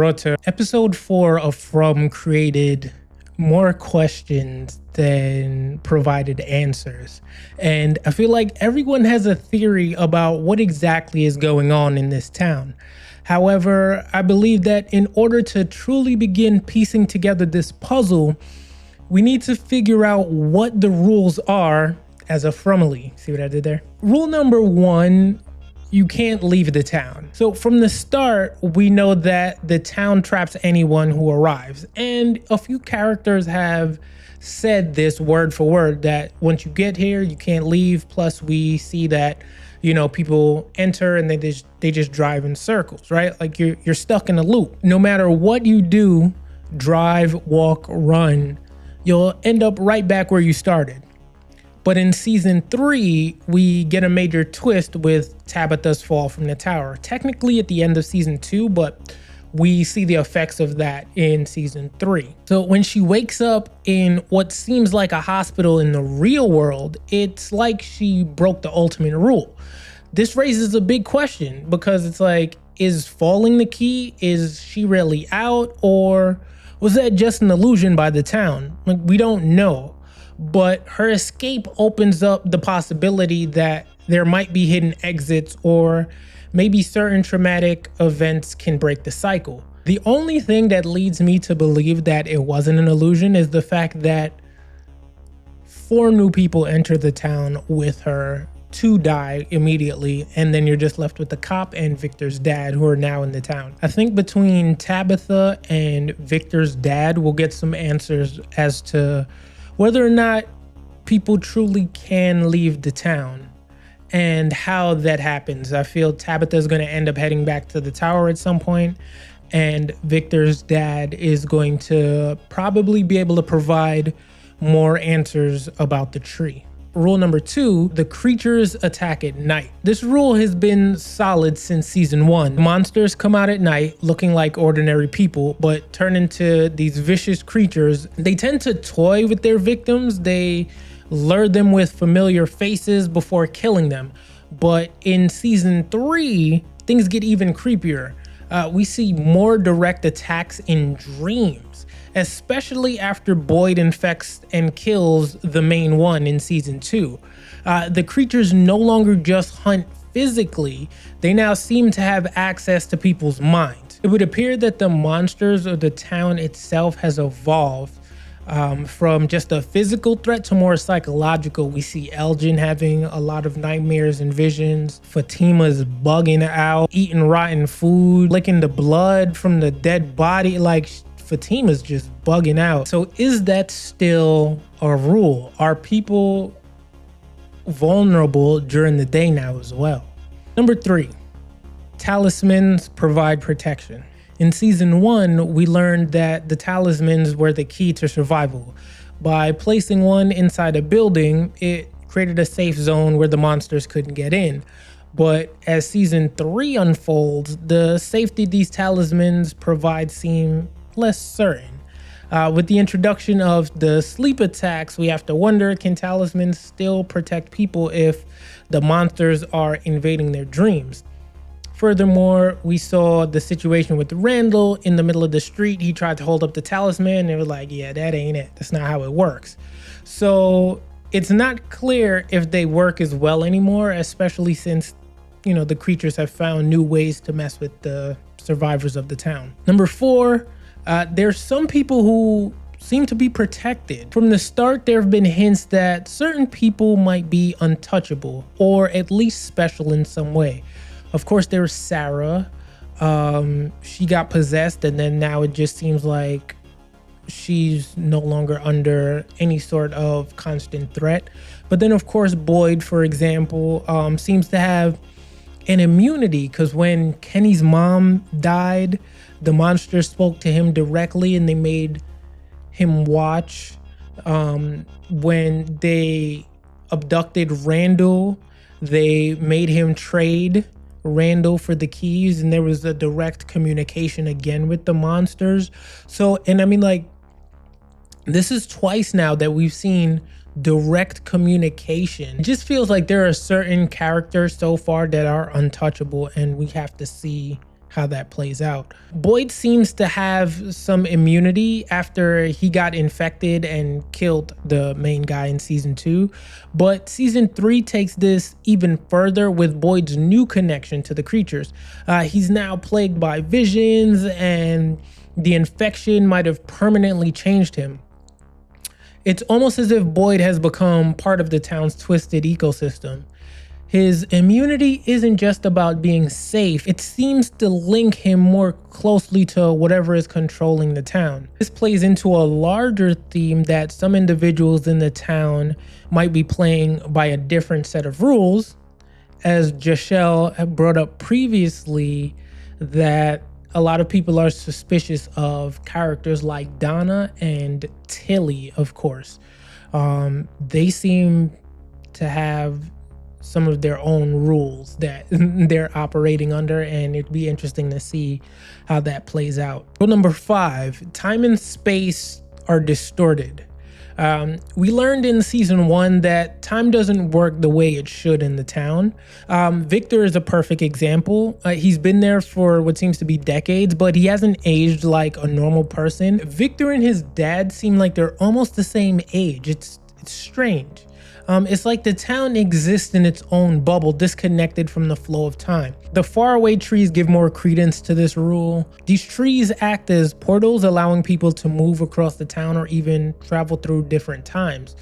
Rawteur. Episode 4 of From created more questions than provided answers. And I feel like everyone has a theory about what exactly is going on in this town. However, I believe that in order to truly begin piecing together this puzzle, we need to figure out what the rules are as a FROMily. See what I did there? Rule number 1, you can't leave the town. So from the start, we know that the town traps anyone who arrives. And a few characters have said this word for word, that once you get here, you can't leave. Plus we see that, you know, people enter and they just drive in circles, right? Like you're stuck in a loop. No matter what you do, drive, walk, run, you'll end up right back where you started. But in season 3, we get a major twist with Tabitha's fall from the tower. Technically at the end of season 2, but we see the effects of that in season 3. So when she wakes up in what seems like a hospital in the real world, it's like she broke the ultimate rule. This raises a big question because it's like, is falling the key? Is she really out? Or was that just an illusion by the town? Like, we don't know. But her escape opens up the possibility that there might be hidden exits, or maybe certain traumatic events can break the cycle. The only thing that leads me to believe that it wasn't an illusion is the fact that 4 new people enter the town with her, 2 die immediately, and then you're just left with the cop and Victor's dad, who are now in the town. I think between Tabitha and Victor's dad, we'll get some answers as to whether or not people truly can leave the town and how that happens. I feel Tabitha is going to end up heading back to the tower at some point, and Victor's dad is going to probably be able to provide more answers about the tree. Rule number 2, the creatures attack at night. This rule has been solid since season 1. Monsters come out at night looking like ordinary people, but turn into these vicious creatures. They tend to toy with their victims. They lure them with familiar faces before killing them. But in season 3, things get even creepier. We see more direct attacks in dreams, especially after Boyd infects and kills the main one in season 2. The creatures no longer just hunt physically, they now seem to have access to people's minds. It would appear that the monsters or the town itself has evolved from just a physical threat to more psychological. We see Elgin having a lot of nightmares and visions. Fatima's bugging out, eating rotten food, licking the blood from the dead body. Like, Fatima's just bugging out. So is that still a rule? Are people vulnerable during the day now as well? Number 3, talismans provide protection. In season 1, we learned that the talismans were the key to survival. By placing one inside a building, it created a safe zone where the monsters couldn't get in. But as season 3 unfolds, the safety these talismans provide seem less certain. With the introduction of the sleep attacks, we have to wonder, can talismans still protect people if the monsters are invading their dreams? Furthermore, we saw the situation with Randall in the middle of the street. He tried to hold up the talisman and they were like, yeah, that ain't it. That's not how it works. So it's not clear if they work as well anymore, especially since, you know, the creatures have found new ways to mess with the survivors of the town. Number 4, there's some people who seem to be protected. From the start, there have been hints that certain people might be untouchable, or at least special in some way. Of course, there's Sarah. She got possessed, and then now it just seems like she's no longer under any sort of constant threat. But then, of course, Boyd, for example, seems to have an immunity, because when Kenny's mom died, the monster spoke to him directly, and they made him watch. When they abducted Randall, they made him trade Randall for the keys, and there was a direct communication again with the monsters. So, and I mean, like, this is twice now that we've seen direct communication. It just feels like there are certain characters so far that are untouchable, and we have to see how that plays out. Boyd seems to have some immunity after he got infected and killed the main guy in season 2, but season 3 takes this even further with Boyd's new connection to the creatures. He's now plagued by visions, and the infection might have permanently changed him. It's almost as if Boyd has become part of the town's twisted ecosystem. His immunity isn't just about being safe, it seems to link him more closely to whatever is controlling the town. This plays into a larger theme that some individuals in the town might be playing by a different set of rules, as Jashelle had brought up previously, that a lot of people are suspicious of characters like Donna and Tilly, of course. They seem to have some of their own rules that they're operating under, and it'd be interesting to see how that plays out. Rule number 5, time and space are distorted. We learned in season 1 that time doesn't work the way it should in the town. Victor is a perfect example. He's been there for what seems to be decades, but he hasn't aged like a normal person. Victor and his dad seem like they're almost the same age. It's strange. It's like the town exists in its own bubble, disconnected from the flow of time. The faraway trees give more credence to this rule. These trees act as portals, allowing people to move across the town or even travel through different times.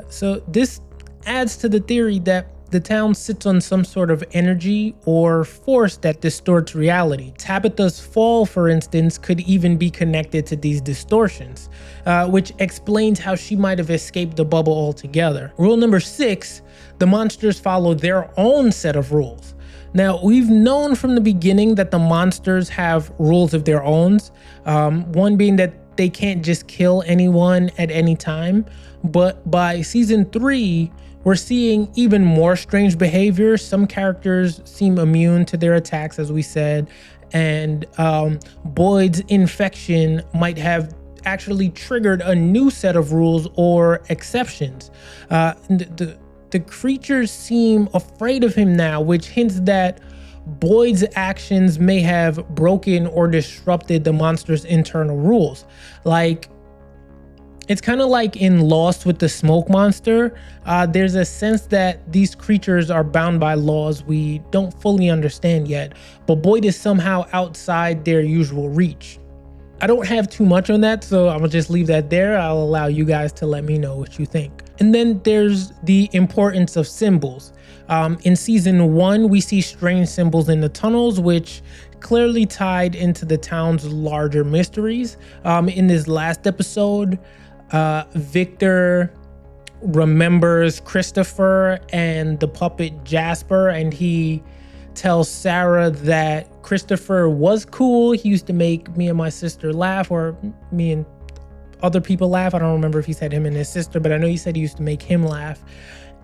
So this adds to the theory that the town sits on some sort of energy or force that distorts reality. Tabitha's fall, for instance, could even be connected to these distortions, which explains how she might have escaped the bubble altogether. Rule number 6, the monsters follow their own set of rules. Now, we've known from the beginning that the monsters have rules of their own, one being that they can't just kill anyone at any time, but by season 3, we're seeing even more strange behavior. Some characters seem immune to their attacks, as we said, and Boyd's infection might have actually triggered a new set of rules or exceptions. The creatures seem afraid of him now, which hints that Boyd's actions may have broken or disrupted the monster's internal rules. Like, it's kind of like in Lost with the smoke monster. There's a sense that these creatures are bound by laws we don't fully understand yet, but Boyd is somehow outside their usual reach. I don't have too much on that, so I'll just leave that there. I'll allow you guys to let me know what you think. And then there's the importance of symbols. In season 1, we see strange symbols in the tunnels, which clearly tied into the town's larger mysteries. In this last episode, Victor remembers Christopher and the puppet Jasper, and he tells Sarah that Christopher was cool. He used to make me and my sister laugh, or me and other people laugh. I don't remember if he said him and his sister, but I know he said he used to make him laugh.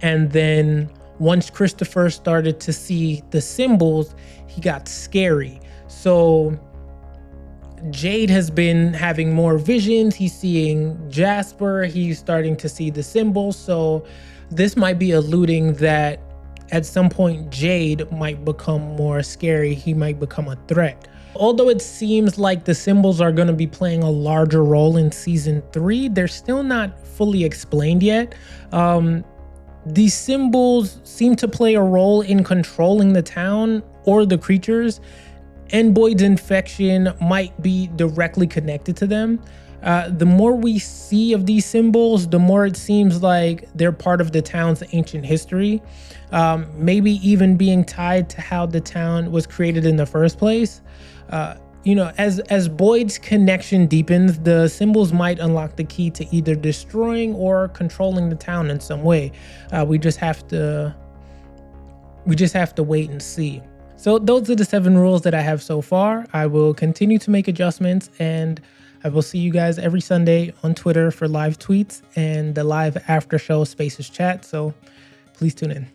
And then once Christopher started to see the symbols, he got scary. So Jade has been having more visions. He's seeing Jasper. He's starting to see the symbols. So this might be alluding that at some point Jade might become more scary. He might become a threat. Although it seems like the symbols are going to be playing a larger role in season 3, they're still not fully explained yet. These symbols seem to play a role in controlling the town or the creatures, and Boyd's infection might be directly connected to them. The more we see of these symbols, the more it seems like they're part of the town's ancient history, maybe even being tied to how the town was created in the first place. As Boyd's connection deepens, the symbols might unlock the key to either destroying or controlling the town in some way. We just have to wait and see. So those are the 7 rules that I have so far. I will continue to make adjustments, and I will see you guys every Sunday on Twitter for live tweets and the live after show Spaces chat. So please tune in.